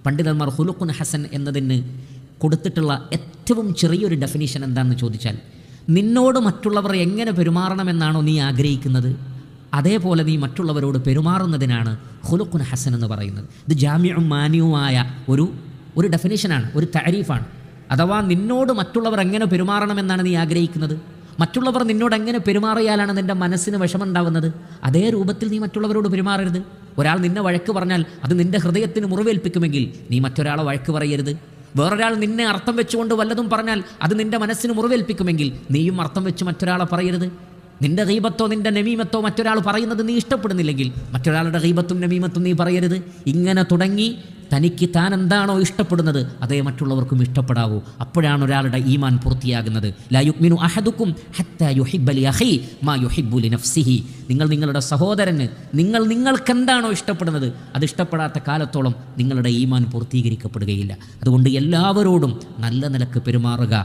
പണ്ഡിതന്മാർ ഖുലുഖുൻ ഹസൻ എന്നതിന് കൊടുത്തിട്ടുള്ള ഏറ്റവും ചെറിയൊരു ഡെഫിനിഷൻ എന്താണെന്ന് ചോദിച്ചാൽ, നിന്നോട് മറ്റുള്ളവർ എങ്ങനെ പെരുമാറണമെന്നാണോ നീ ആഗ്രഹിക്കുന്നത്, അതേപോലെ നീ മറ്റുള്ളവരോട് പെരുമാറുന്നതിനാണ് ഖുലുഖുൻ ഹസൻ എന്ന് പറയുന്നത്. ഇത് ജാമിഉം മാനിയുമായ ഒരു ഡെഫിനിഷനാണ്, ഒരു താരീഫാണ്. അഥവാ നിന്നോട് മറ്റുള്ളവർ എങ്ങനെ പെരുമാറണമെന്നാണ് നീ ആഗ്രഹിക്കുന്നത്, മറ്റുള്ളവർ നിന്നോട് എങ്ങനെ പെരുമാറിയാലാണ് നിൻ്റെ മനസ്സിന് വിഷമമുണ്ടാവുന്നത്, അതേ രൂപത്തിൽ നീ മറ്റുള്ളവരോട് പെരുമാറരുത്. ഒരാൾ നിന്നെ വഴക്ക് പറഞ്ഞാൽ അത് നിൻ്റെ ഹൃദയത്തിന് മുറിവേൽപ്പിക്കുമെങ്കിൽ നീ മറ്റൊരാളെ വഴക്ക് പറയരുത്. വേറൊരാൾ നിന്നെ അർത്ഥം വെച്ചുകൊണ്ട് വല്ലതും പറഞ്ഞാൽ അത് നിൻ്റെ മനസ്സിന് മുറിവേൽപ്പിക്കുമെങ്കിൽ നീയും അർത്ഥം വെച്ച് മറ്റൊരാളെ പറയരുത്. നിൻ്റെ ഗീബത്തോ നിൻ്റെ നമീമത്തോ മറ്റൊരാൾ പറയുന്നത് നീ ഇഷ്ടപ്പെടുന്നില്ലെങ്കിൽ മറ്റൊരാളുടെ ഗീബത്തും നമീമത്തും നീ പറയരുത്. ഇങ്ങനെ തുടങ്ങി തനിക്ക് താൻ എന്താണോ ഇഷ്ടപ്പെടുന്നത് അതേ മറ്റുള്ളവർക്കും ഇഷ്ടപ്പെടാവൂ. അപ്പോഴാണ് ഒരാളുടെ ഈമാൻ പൂർത്തിയാകുന്നത്. ലാ യുഅ്മിനു അഹദുക്കും ഹത്താ യുഹിബ്ബ ലി അഖീ മാ യുഹിബ്ബു ലി നഫ്സിഹി. നിങ്ങൾ നിങ്ങളുടെ സഹോദരന് നിങ്ങൾക്ക് എന്താണോ ഇഷ്ടപ്പെടുന്നത് അത് ഇഷ്ടപ്പെടാത്ത കാലത്തോളം നിങ്ങളുടെ ഈമാൻ പൂർത്തീകരിക്കപ്പെടുകയില്ല. അതുകൊണ്ട് എല്ലാവരോടും നല്ല നിലക്ക് പെരുമാറുക.